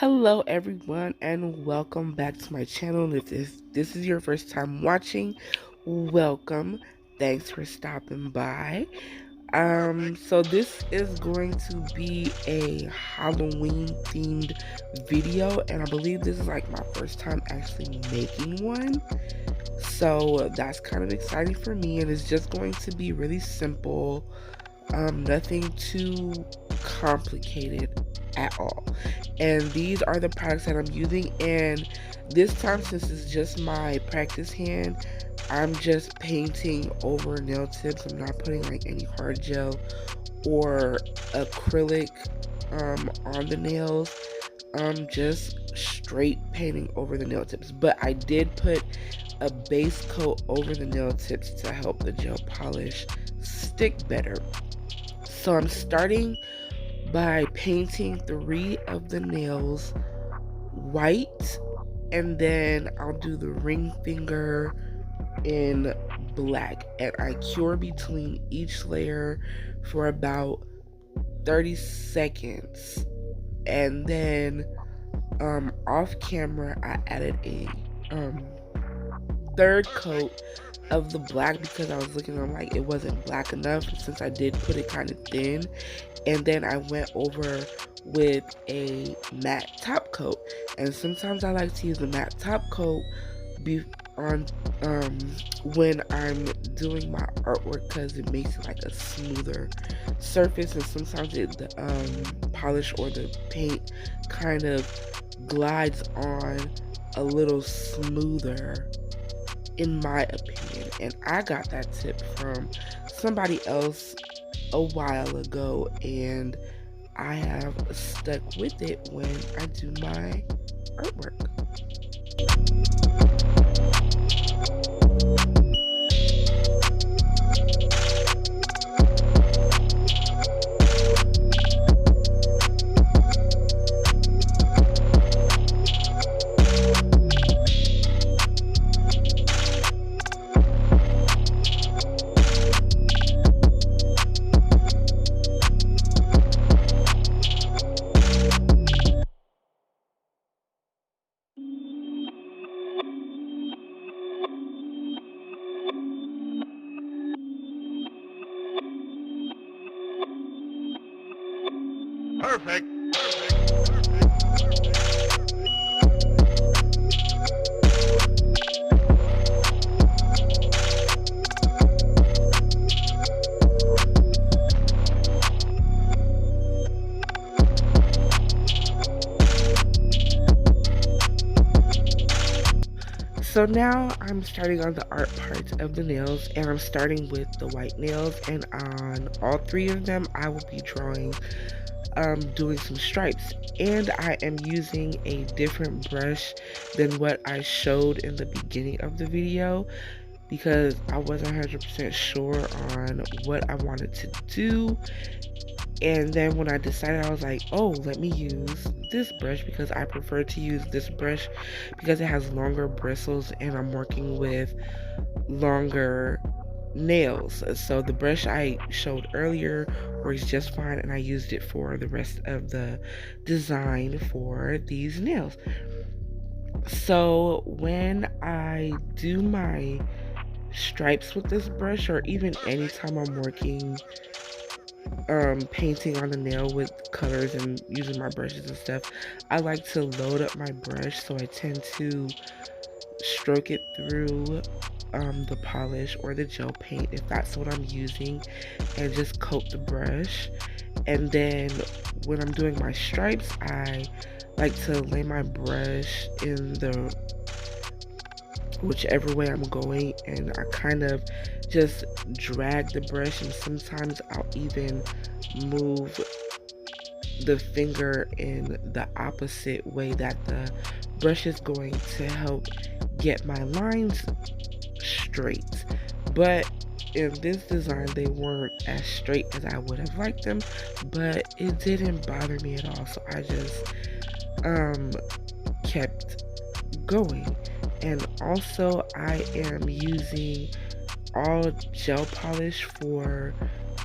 Hello everyone and welcome back to my channel. If this is your first time watching, welcome. Thanks for stopping by. So this is going to be a Halloween themed video, and I believe this is like my first time actually making one. So that's kind of exciting for me, and it's just going to be really simple. Nothing too complicated at all. And these are the products that I'm using, and this time, since it's just my practice hand, I'm just painting over nail tips. I'm not putting like any hard gel or acrylic on the nails. I'm just straight painting over the nail tips, but I did put a base coat over the nail tips to help the gel polish stick better. So I'm starting by painting 3 of the nails white, and then I'll do the ring finger in black, and I cure between each layer for about 30 seconds. And then off camera I added a third coat of the black because I was looking on like it wasn't black enough, since I did put it kind of thin. And then I went over with a matte top coat, and sometimes I like to use the matte top coat on when I'm doing my artwork, because it makes it like a smoother surface, and sometimes the polish or the paint kind of glides on a little smoother, in my opinion. And I got that tip from somebody else a while ago, and I have stuck with it when I do my artwork. Perfect. So now I'm starting on the art part of the nails, and I'm starting with the white nails, and on all 3 of them I will be doing some stripes. And I am using a different brush than what I showed in the beginning of the video, because I wasn't 100% sure on what I wanted to do. And then when I decided, I was like, oh, let me use this brush, because I prefer to use this brush because it has longer bristles and I'm working with longer nails. So the brush I showed earlier works just fine, and I used it for the rest of the design for these nails. So when I do my stripes with this brush, or even anytime I'm working painting on the nail with colors and using my brushes and stuff, I like to load up my brush, so I tend to stroke it through the polish or the gel paint, if that's what I'm using, and just coat the brush. And then when I'm doing my stripes, I like to lay my brush in the whichever way I'm going, and I kind of just drag the brush, and sometimes I'll even move the finger in the opposite way that the brush is going, to help get my lines straight. But in this design, they weren't as straight as I would have liked them, but it didn't bother me at all, so I just kept going. And also, I am using all gel polish for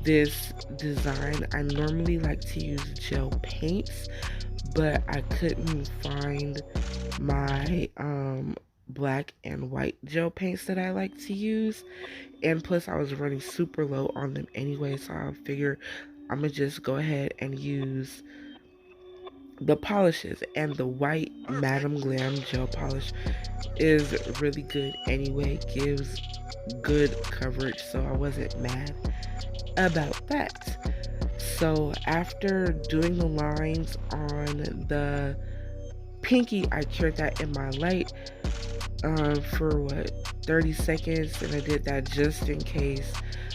this design. I normally like to use gel paints, but I couldn't find my black and white gel paints that I like to use. And plus I was running super low on them anyway, so I figured I'm gonna just go ahead and use the polishes. And the white Madam Perfect. Glam gel polish is really good anyway, gives good coverage, so I wasn't mad about that. So after doing the lines on the pinky, I cured that in my light for what, 30 seconds, and I did that just in case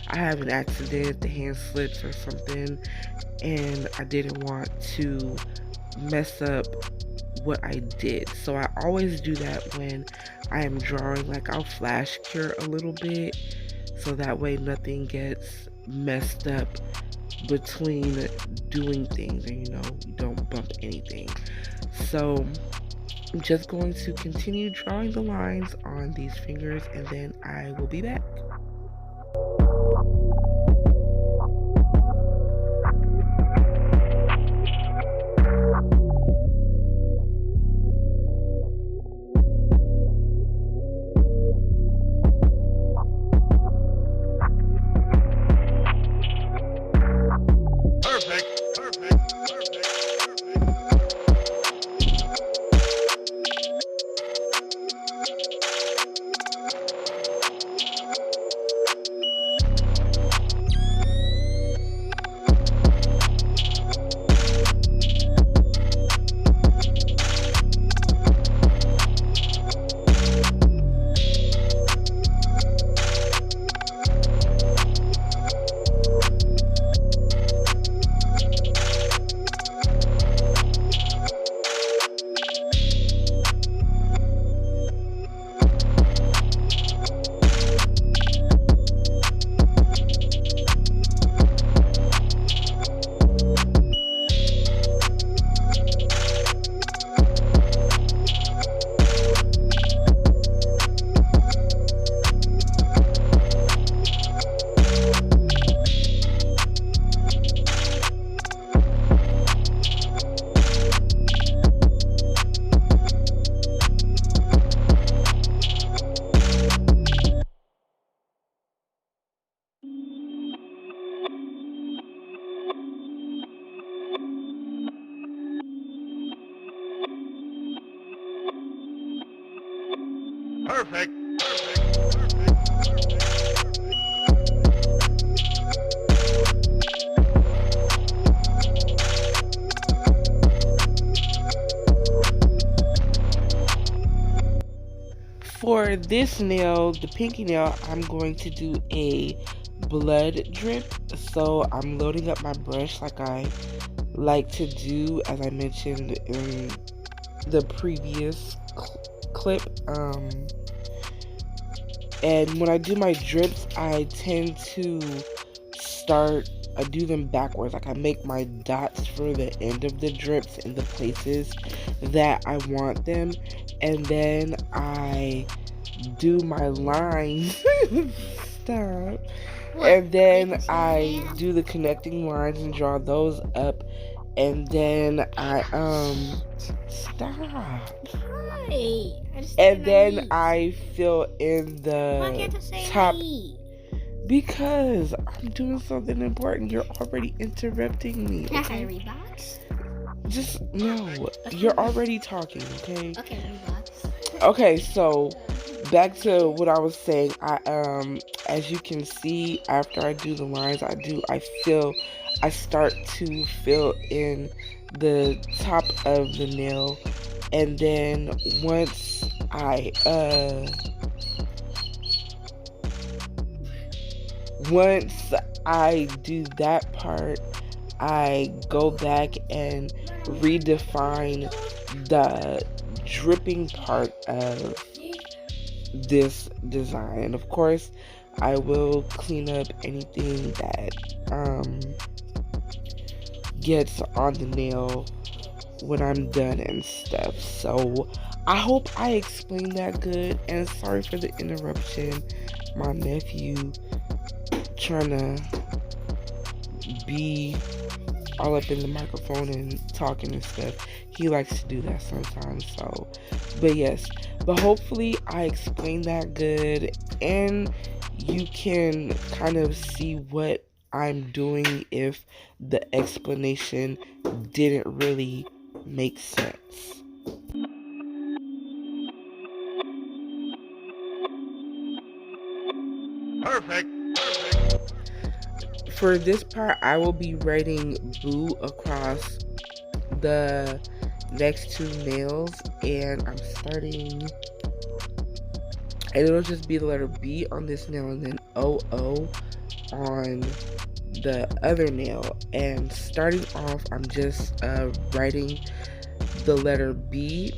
I have an accident, the hand slips or something, and I didn't want to mess up what I did. So I always do that when I am drawing. Like, I'll flash cure a little bit so that way nothing gets messed up between doing things, and you don't bump anything. So I'm just going to continue drawing the lines on these fingers, and then I will be back. Perfect. Perfect. Perfect. For this nail, the pinky nail, I'm going to do a blood drip. So I'm loading up my brush like I like to do, as I mentioned in the previous clip. And when I do my drips, I tend to I do them backwards. Like, I make my dots for the end of the drips in the places that I want them, and then I do my lines. Stop. And then I do the connecting lines and draw those up, and then I stop. And then I fill in the top. Because I'm doing something important. You're already interrupting me. Can I say Reeboks? Just no. You're already talking, okay? Okay, Reeboks. Okay, so back to what I was saying. As you can see, after I do the lines, I start to fill in the top of the nail, and then once I do that part, I go back and redefine the dripping part of this design. And of course, I will clean up anything that gets on the nail when I'm done and stuff. So I hope I explained that good, and sorry for the interruption. My nephew trying to be all up in the microphone and talking and stuff. He likes to do that sometimes. So, but yes, but hopefully I explained that good, and you can kind of see what I'm doing if the explanation didn't really make sense. Perfect. Perfect. For this part, I will be writing boo across the next two nails, and I'm starting, and it'll just be the letter B on this nail and then OO on the other nail. And starting off, I'm just writing the letter B,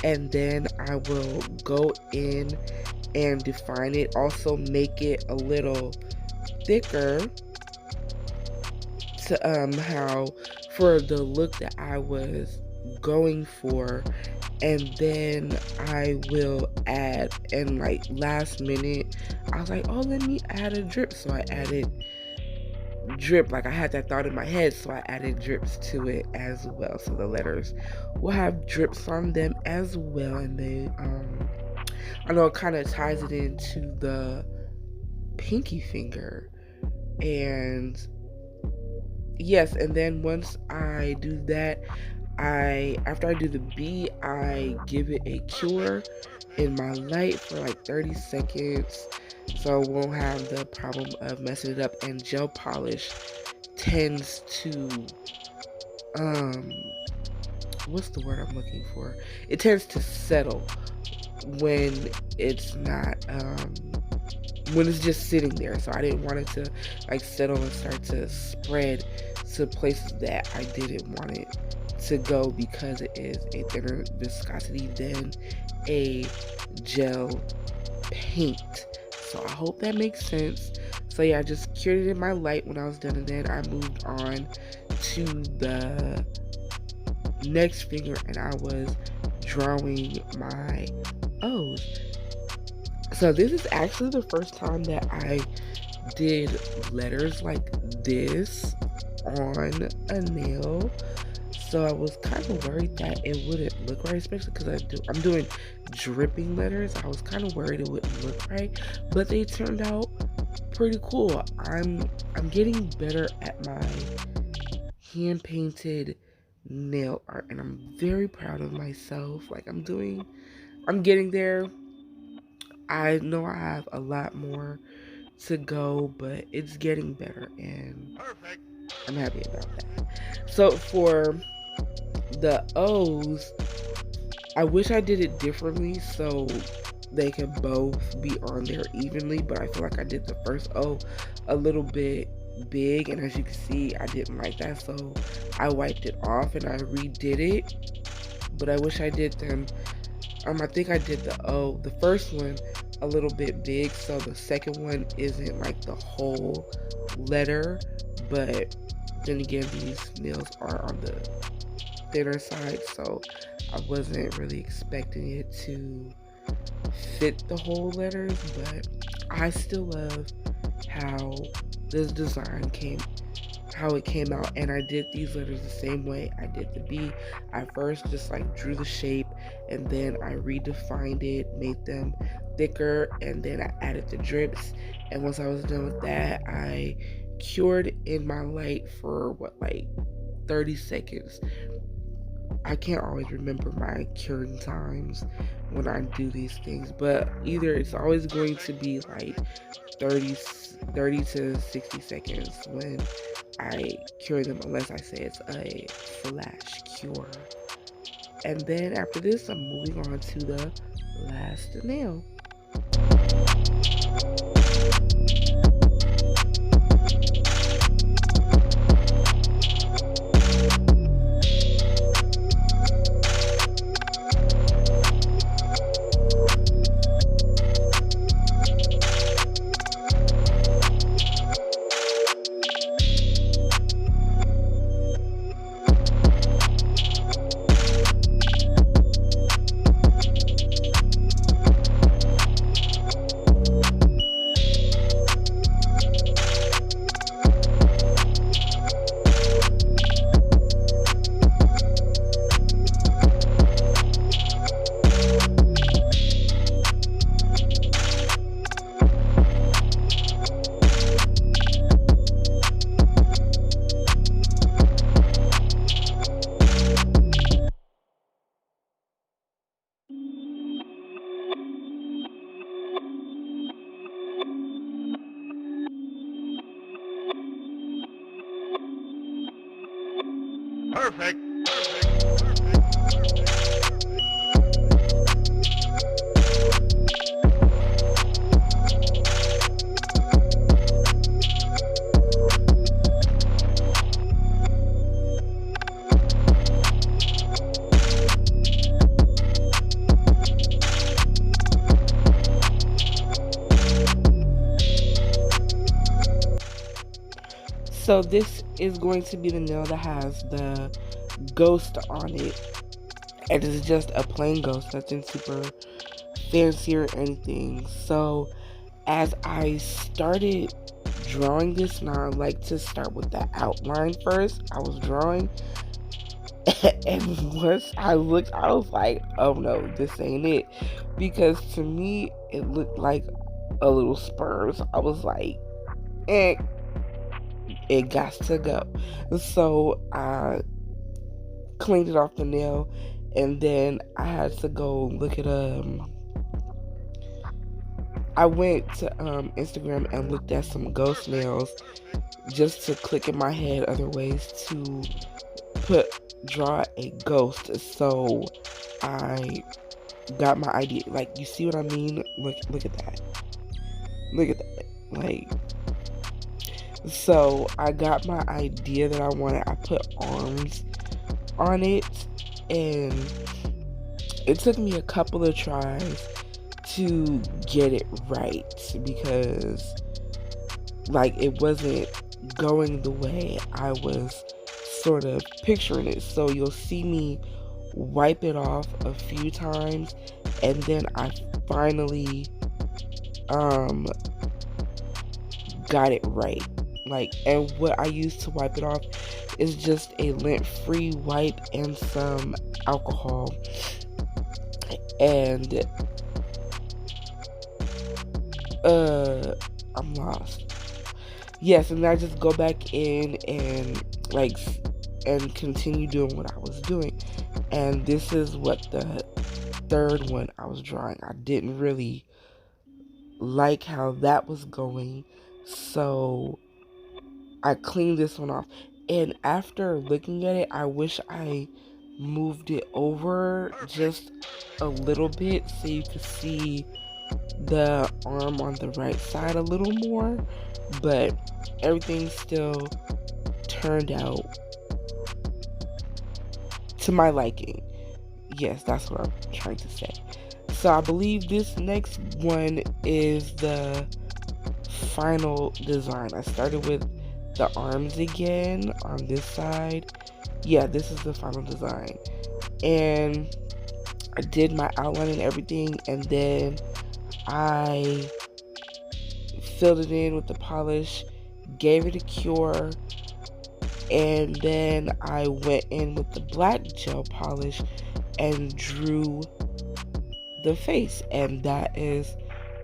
and then I will go in and define it, also make it a little thicker to how for the look that I was going for. And then I will add, and like last minute I was like, oh, let me add a drip, so I added drip. Like I had that thought in my head, so I added drips to it as well, so the letters will have drips on them as well. And they I know it kind of ties it into the pinky finger. And yes, and then once I do that, after I do the B, I give it a cure in my light for like 30 seconds, so I won't have the problem of messing it up. And gel polish tends to um what's the word I'm looking for? It tends to settle when it's not when it's just sitting there. So I didn't want it to like settle and start to spread to places that I didn't want it to go, because it is a thinner viscosity than a gel paint. So I hope that makes sense. So yeah, I just cured it in my light when I was done, and then I moved on to the next finger, and I was drawing my O's. So this is actually the first time that I did letters like this on a nail. So I was kind of worried that it wouldn't look right, especially because I'm doing dripping letters. I was kind of worried it wouldn't look right, but they turned out pretty cool. I'm getting better at my hand painted nail art, and I'm very proud of myself. Like I'm getting there. I know I have a lot more to go, but it's getting better, and Perfect. I'm happy about that. So for the O's, I wish I did it differently so they could both be on there evenly, but I feel like I did the first O a little bit big, and as you can see, I didn't like that, so I wiped it off and I redid it. But I wish I did them, I think I did the first one a little bit big, so the second one isn't like the whole letter. But then again, these nails are on the thinner side, so I wasn't really expecting it to fit the whole letters. But I still love how this design how it came out. And I did these letters the same way I did the B. I first just like drew the shape, and then I redefined it, made them thicker, and then I added the drips. And once I was done with that, I cured in my light for like 30 seconds. I can't always remember my curing times when I do these things, but either it's always going to be like 30 to 60 seconds when I cure them, unless I say it's a flash cure. And then after this, I'm moving on to the last nail. So this is going to be the nail that has the ghost on it. And it's just a plain ghost, nothing super fancy or anything. So as I started drawing this, now I like to start with the outline first. I was drawing, and once I looked, I was like, oh no, this ain't it. Because to me, it looked like a little spurs. I was like, eh, it got to go. So I cleaned it off the nail, and then I had to go look at I went to Instagram and looked at some ghost nails just to click in my head other ways to draw a ghost. So I got my idea. Like, you see what I mean? Look at that. Look at that. Like, so I got my idea that I wanted. I put arms on it, and it took me a couple of tries to get it right, because like it wasn't going the way I was sort of picturing it. So you'll see me wipe it off a few times, and then I finally got it right. Like, and what I use to wipe it off is just a lint-free wipe and some alcohol. And I'm lost. Yes, and I just go back in and and continue doing what I was doing. And this is what the third one I was drawing. I didn't really like how that was going, so I cleaned this one off. And after looking at it, I wish I moved it over just a little bit so you could see the arm on the right side a little more, but everything still turned out to my liking. Yes, that's what I'm trying to say. So I believe this next one is the final design. I started with the arms again on this side. Yeah, this is the final design. And I did my outline and everything, and then I filled it in with the polish, gave it a cure, and then I went in with the black gel polish and drew the face, and that is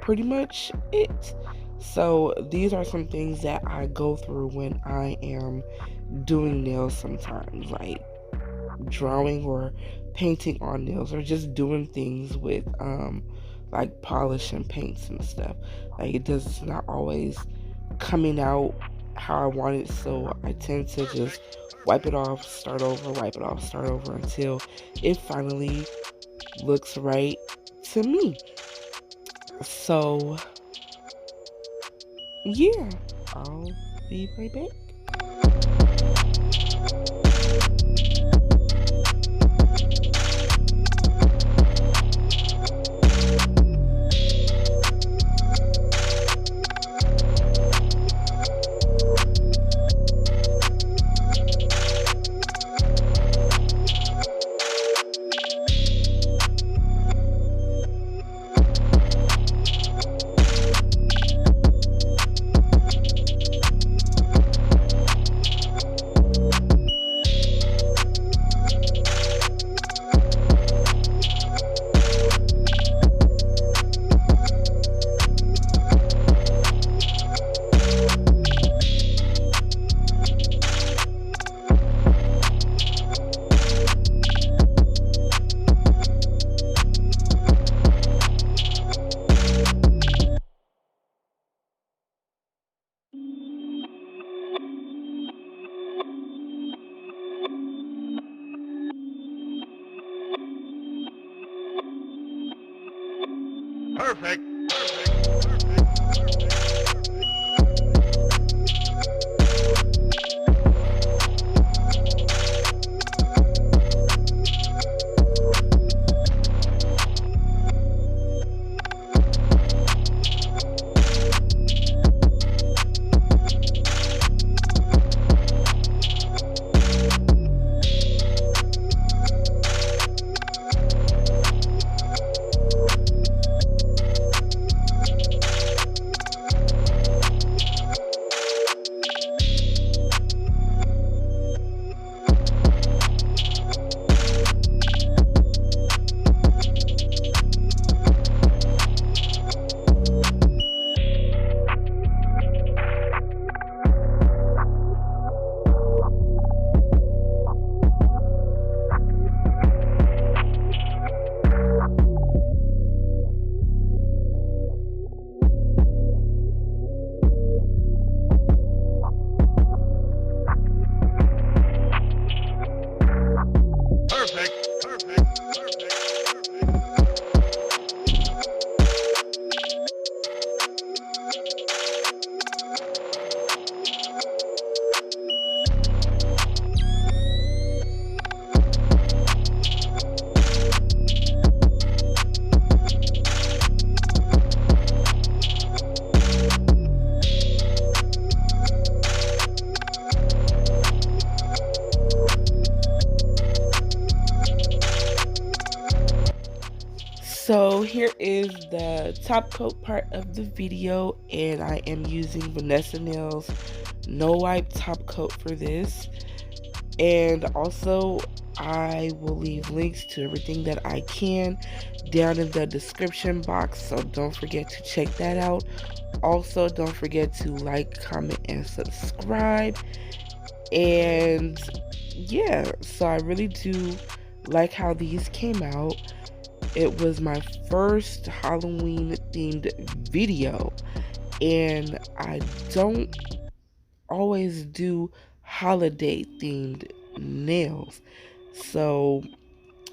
pretty much it. So these are some things that I go through when I am doing nails sometimes, like drawing or painting on nails, or just doing things with like polish and paints and stuff. Like, it's not always coming out how I want it, so I tend to just wipe it off, start over, wipe it off, start over until it finally looks right to me. So yeah, I'll be right back. Perfect. So here is the top coat part of the video, and I am using Vanessa Nailz No Wipe top coat for this. And also, I will leave links to everything that I can down in the description box, so don't forget to check that out. Also, don't forget to like, comment, and subscribe. And yeah, so I really do like how these came out. It was my first Halloween themed video, and I don't always do holiday themed nails. So,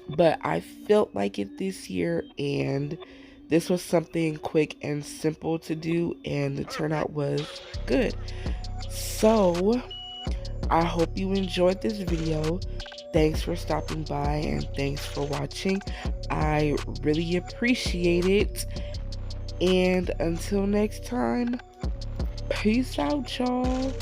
but I felt like it this year, and this was something quick and simple to do, and the turnout was good. So, I hope you enjoyed this video. Thanks for stopping by and thanks for watching. I really appreciate it. And until next time, peace out, y'all.